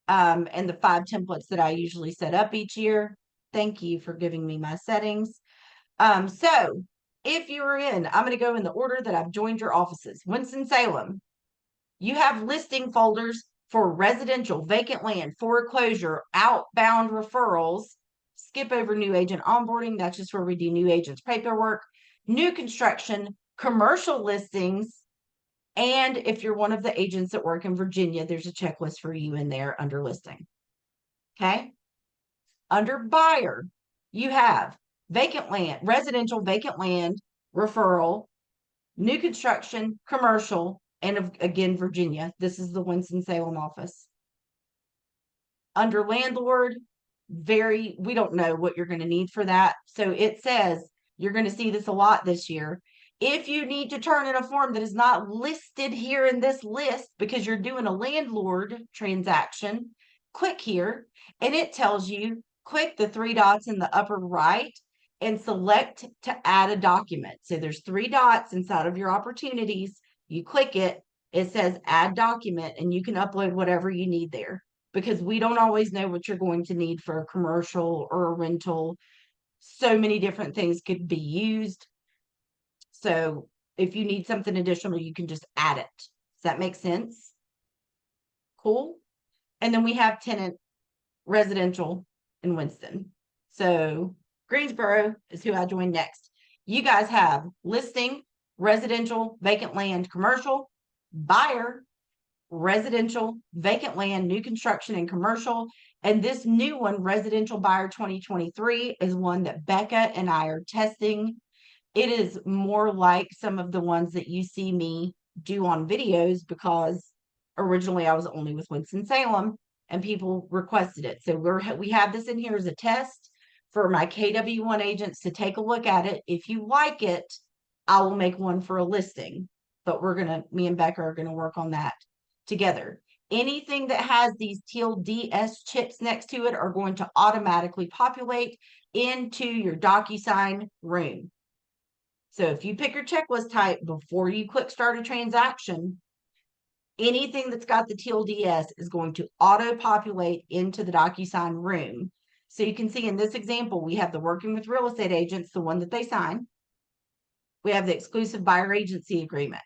and the 5 templates that I usually set up each year. Thank you for giving me my settings. So if you were in, I'm going to go in the order that I've joined your offices. Winston-Salem, you have listing folders for residential, vacant land, foreclosure, outbound referrals. Skip over new agent onboarding. That's just where we do new agents paperwork, new construction, commercial listings. And if you're one of the agents that work in Virginia, there's a checklist for you in there under listing. Okay. Under buyer, you have vacant land, residential, vacant land, referral, new construction, commercial, and again, Virginia. This is the Winston-Salem office. Under landlord, we don't know what you're going to need for that. So it says you're going to see this a lot this year. If you need to turn in a form that is not listed here in this list because you're doing a landlord transaction, click here and it tells you, click the 3 dots in the upper right and select to add a document. So there's 3 dots inside of your opportunities. You click it, it says add document, and you can upload whatever you need there because we don't always know what you're going to need for a commercial or a rental. So many different things could be used. So if you need something additional, you can just add it. Does that make sense? Cool. And then we have tenant residential in Winston. So Greensboro is who I joined next. You guys have listing, residential, vacant land, commercial, buyer, residential, vacant land, new construction, and commercial. And this new one, residential buyer 2023, is one that Becca and I are testing. It is more like some of the ones that you see me do on videos because originally I was only with Winston-Salem and people requested it. So we have this in here as a test for my KW1 agents to take a look at it. If you like it, I will make one for a listing, but me and Becca are going to work on that together. Anything that has these teal DS chips next to it are going to automatically populate into your Docusign room. So if you pick your checklist type before you click start a transaction, anything that's got the teal DS is going to auto-populate into the Docusign room. So you can see in this example, we have the working with real estate agents, the one that they sign. We have the exclusive buyer agency agreement.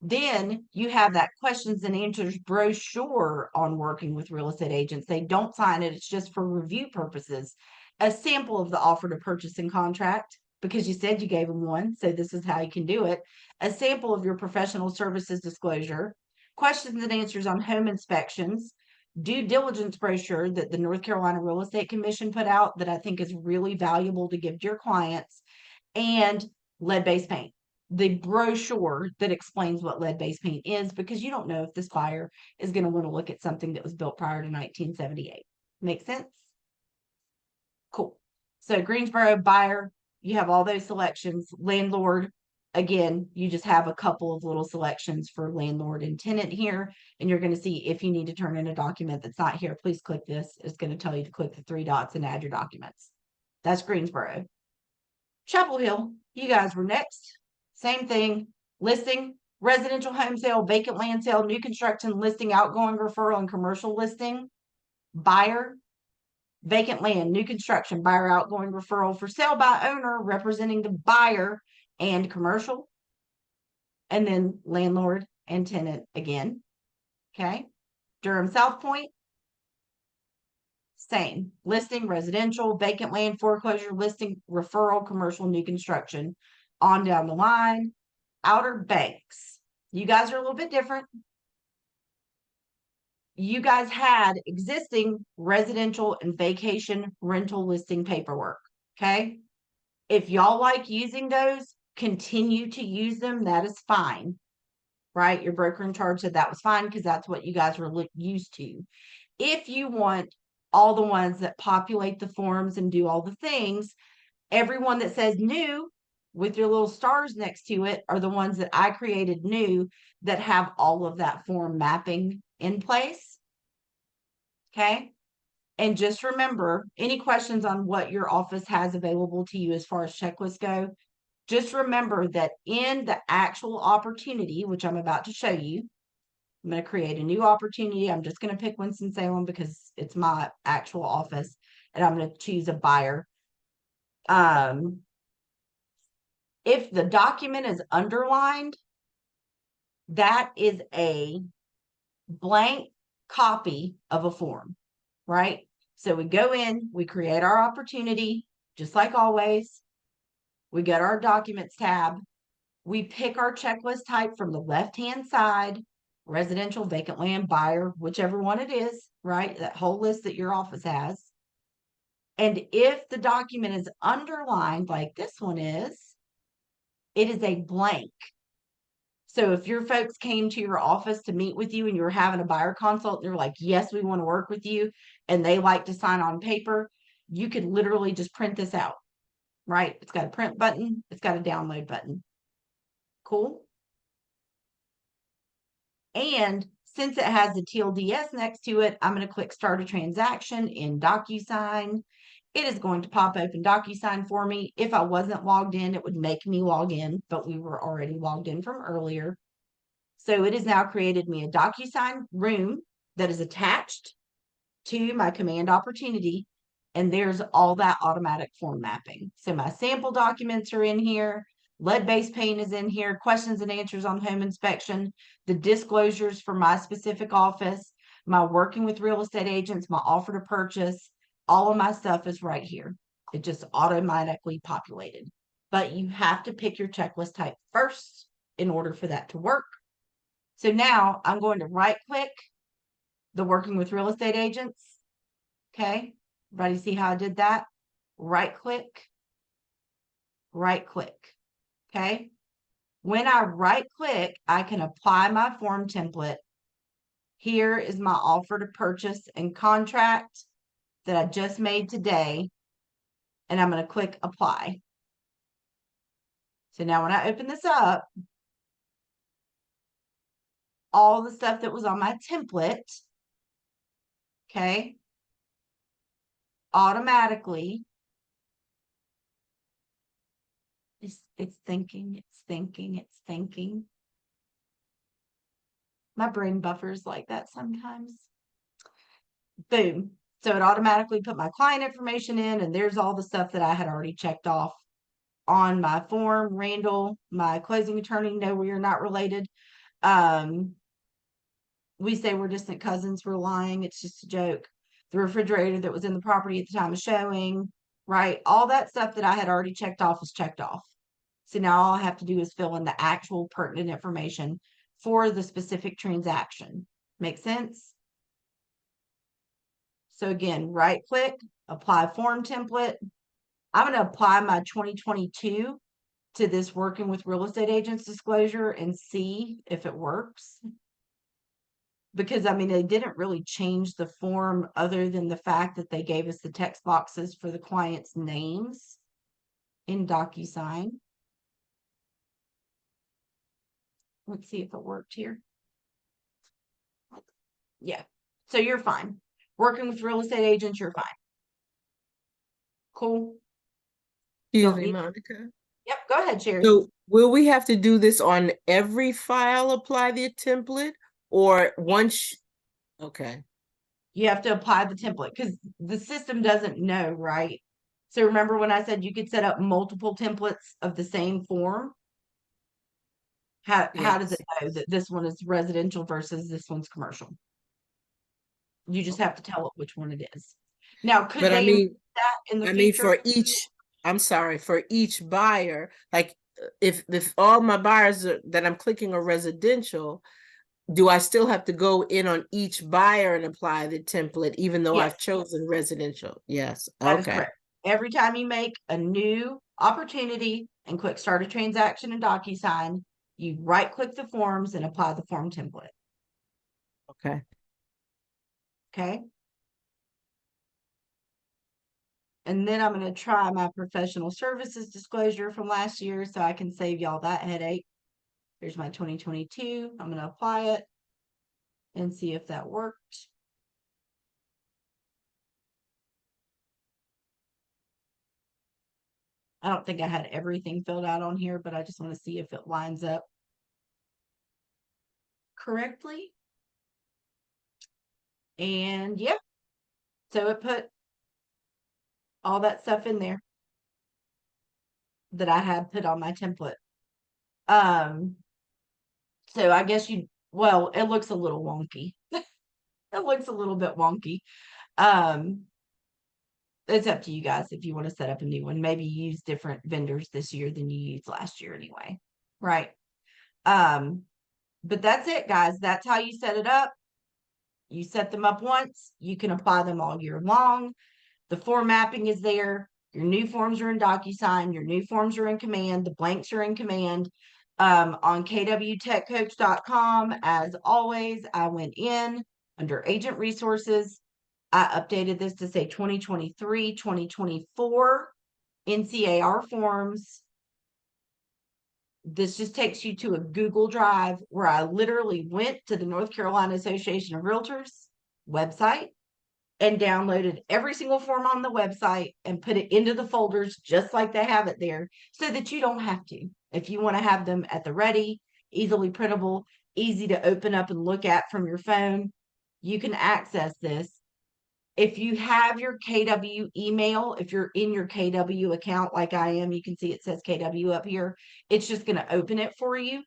Then you have that questions and answers brochure on working with real estate agents. They don't sign it. It's just for review purposes. A sample of the offer to purchase and contract, because you said you gave them one. So this is how you can do it. A sample of your professional services disclosure, questions and answers on home inspections, due diligence brochure that the North Carolina Real Estate Commission put out that I think is really valuable to give to your clients, and lead-based paint. The brochure that explains what lead-based paint is, because you don't know if this buyer is going to want to look at something that was built prior to 1978. Make sense? Cool. So Greensboro buyer, you have all those selections. Landlord, again, you just have a couple of little selections for landlord and tenant here, and you're going to see if you need to turn in a document that's not here, please click this. It's going to tell you to click the 3 dots and add your documents. That's Greensboro. Chapel Hill, you guys were next. Same thing, listing, residential home sale, vacant land sale, new construction listing, outgoing referral, and commercial listing. Buyer, vacant land, new construction, buyer, outgoing referral, for sale by owner, representing the buyer, and commercial. And then landlord and tenant again. Okay. Durham South Point, same. Listing, residential, vacant land, foreclosure, listing, referral, commercial, new construction. On down the line. Outer Banks. You guys are a little bit different. You guys had existing residential and vacation rental listing paperwork. Okay. If y'all like using those, continue to use them. That is fine. Right? Your broker in charge said that was fine because that's what you guys were used to. If you want all the ones that populate the forms and do all the things, everyone that says new with your little stars next to it are the ones that I created new that have all of that form mapping in place. Okay. And just remember, any questions on what your office has available to you as far as checklists go, just remember that in the actual opportunity, which I'm about to show you, I'm going to create a new opportunity. I'm just going to pick Winston-Salem because it's my actual office, and I'm going to choose a buyer. If the document is underlined, that is a blank copy of a form, right? So we go in, we create our opportunity, just like always. We go to our documents tab. We pick our checklist type from the left-hand side, residential, vacant land, buyer, whichever one it is, right? That whole list that your office has. And if the document is underlined like this one is, it is a blank. So if your folks came to your office to meet with you and you were having a buyer consult and they're like, yes, we want to work with you, and they like to sign on paper, you could literally just print this out, right? It's got a print button. It's got a download button. Cool. And since it has the TLDS next to it, I'm going to click start a transaction in Docusign. It is going to pop open Docusign for me. If I wasn't logged in, it would make me log in, but we were already logged in from earlier. So it has now created me a Docusign room that is attached to my command opportunity. And there's all that automatic form mapping. So my sample documents are in here. Lead-based paint is in here. Questions and answers on home inspection. The disclosures for my specific office. My working with real estate agents. My offer to purchase. All of my stuff is right here. It just automatically populated. But you have to pick your checklist type first in order for that to work. So now I'm going to right click the working with real estate agents. Okay. Everybody see how I did that? Right click. Okay. When I right click, I can apply my form template. Here is my offer to purchase and contract that I just made today. And I'm going to click apply. So now when I open this up, all the stuff that was on my template, okay, automatically, it's thinking. My brain buffers like that sometimes. Boom. So it automatically put my client information in, and there's all the stuff that I had already checked off on my form. Randall, my closing attorney, no, we are not related. We say we're distant cousins. We're lying. It's just a joke. The refrigerator that was in the property at the time of showing, right? All that stuff that I had already checked off was checked off. So now all I have to do is fill in the actual pertinent information for the specific transaction. Make sense? So again, right click, apply form template. I'm going to apply my 2022 to this working with real estate agents disclosure and see if it works. Because I mean, they didn't really change the form other than the fact that they gave us the text boxes for the client's names in Docusign. Let's see if it worked here. Yeah, so you're fine. Working with real estate agents, you're fine. Cool. Excuse Don't me, need- Monica. Yep, go ahead, Sherry. So will we have to do this on every file, apply the template, or once? Okay. You have to apply the template because the system doesn't know, right? So remember when I said you could set up multiple templates of the same form? How does it know that this one is residential versus this one's commercial? You just have to tell it which one it is. Now, could But they I mean, that in the I mean, future? for each, I'm sorry, for each buyer, like if all my buyers that I'm clicking are residential, do I still have to go in on each buyer and apply the template, even though I've Yes. chosen residential? Yes. That is Okay. correct. Every time you make a new opportunity and click start a transaction in Docusign, you right click the forms and apply the form template. Okay. Okay. And then I'm going to try my professional services disclosure from last year so I can save y'all that headache. Here's my 2022. I'm going to apply it and see if that worked. I don't think I had everything filled out on here, but I just want to see if it lines up correctly. And yeah, so it put all that stuff in there that I had put on my template. So I guess well, it looks a little wonky. It looks a little bit wonky. It's up to you guys if you want to set up a new one. Maybe use different vendors this year than you used last year anyway. Right. But that's it, guys. That's how you set it up. You set them up once, you can apply them all year long. The form mapping is there. Your new forms are in Docusign. Your new forms are in Command. The blanks are in Command. On kwtechcoach.com, as always, I went in under Agent Resources. I updated this to say 2023, 2024 NCAR forms. This just takes you to a Google Drive where I literally went to the North Carolina Association of Realtors website and downloaded every single form on the website and put it into the folders just like they have it there so that you don't have to. If you want to have them at the ready, easily printable, easy to open up and look at from your phone, you can access this. If you have your KW email, if you're in your KW account like I am, you can see it says KW up here. It's just going to open it for you.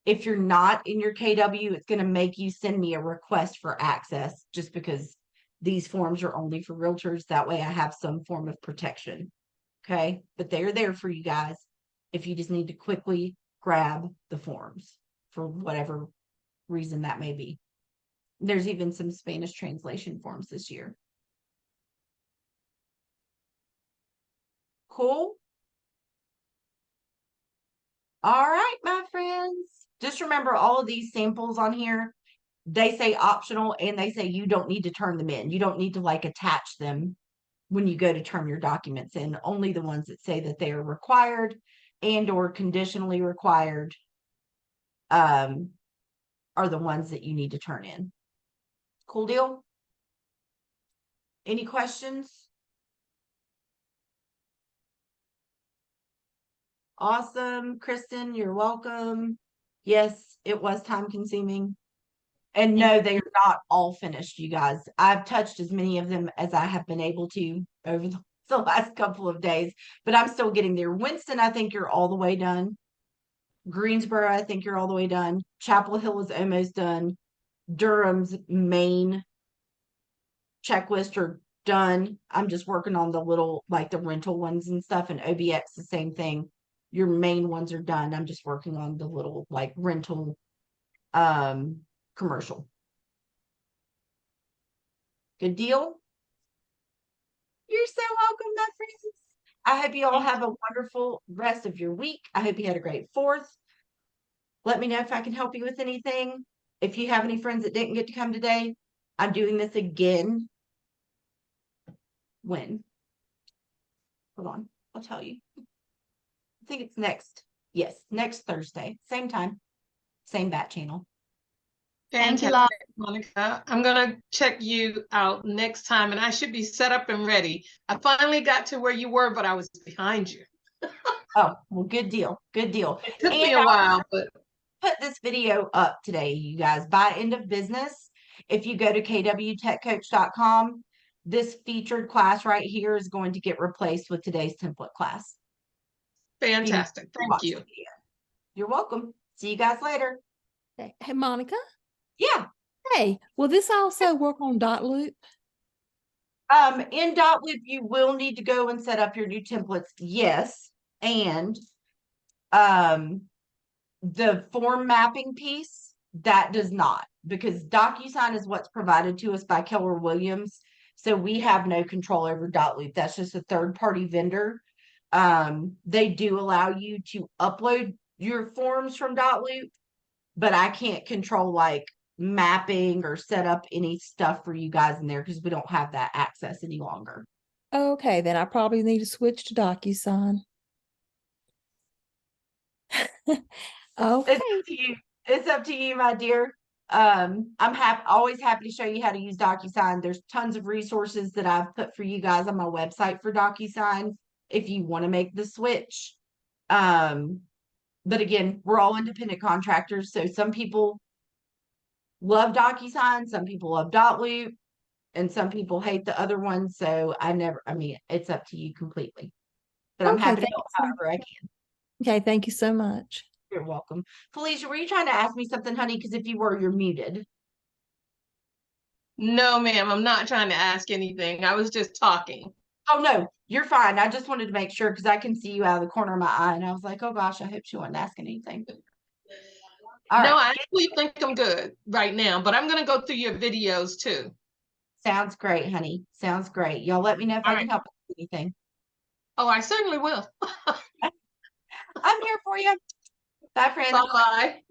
If you're not in your KW, it's going to make you send me a request for access just because these forms are only for realtors. That way I have some form of protection. Okay. But they're there for you guys if you just need to quickly grab the forms for whatever reason that may be. There's even some Spanish translation forms this year. Cool. All right, my friends. Just remember all of these samples on here, they say optional and they say you don't need to turn them in. You don't need to like attach them when you go to turn your documents in. Only the ones that say that they are required and or conditionally required are the ones that you need to turn in. Cool deal? Any questions? Awesome. Kristen, you're welcome. Yes, it was time consuming. And no, they are not all finished, you guys. I've touched as many of them as I have been able to over the last couple of days, but I'm still getting there. Winston, I think you're all the way done. Greensboro, I think you're all the way done. Chapel Hill is almost done. Durham's main checklist are done. I'm just working on the little, like the rental ones and stuff, and OBX, the same thing. Your main ones are done. I'm just working on the little like rental commercial. Good deal. You're so welcome, my friends. I hope you all have a wonderful rest of your week. I hope you had a great 4th. Let me know if I can help you with anything. If you have any friends that didn't get to come today, I'm doing this again. When? Hold on, I'll tell you. I think it's next Thursday. Same time, same bat channel. Thank you, Fantastic, Monica. I'm going to check you out next time, and I should be set up and ready. I finally got to where you were, but I was behind you. Oh, well, good deal. Good deal. It took me a while, but put this video up today, you guys, by end of business. If you go to kwtechcoach.com, this featured class right here is going to get replaced with today's template class. fantastic. Thank you. You're welcome. See you guys later. Hey, Monica. Yeah. Hey, will this also work on dot loop? In Dotloop, you will need to go and set up your new templates. Yes. And the form mapping piece, that does not, because DocuSign is what's provided to us by Keller Williams. So we have no control over Dotloop. That's just a third-party vendor. They do allow you to upload your forms from Dotloop, but I can't control like mapping or set up any stuff for you guys in there because we don't have that access any longer. Okay, then I probably need to switch to DocuSign. Okay, It's up to you. It's up to you, my dear. I'm always happy to show you how to use DocuSign. There's tons of resources that I've put for you guys on my website for DocuSign if you want to make the switch. But again, we're all independent contractors, so some people love DocuSign, some people love Dotloop, and some people hate the other one. So I mean, it's up to you completely. But I'm okay, happy to thank help you. however I can. Okay, thank you so much. You're welcome. Felicia, were you trying to ask me something, honey? Because if you were, you're muted. No, ma'am, I'm not trying to ask anything. I was just talking. Oh no, you're fine. I just wanted to make sure because I can see you out of the corner of my eye, and I was like, oh gosh, I hope she wasn't asking anything. All No, right, I actually think I'm good right now, but I'm gonna go through your videos too. sounds great, honey. Sounds great. Y'all let me know if All I can right. help with anything. Oh, I certainly will. I'm here for you. Bye, friends. Bye-bye.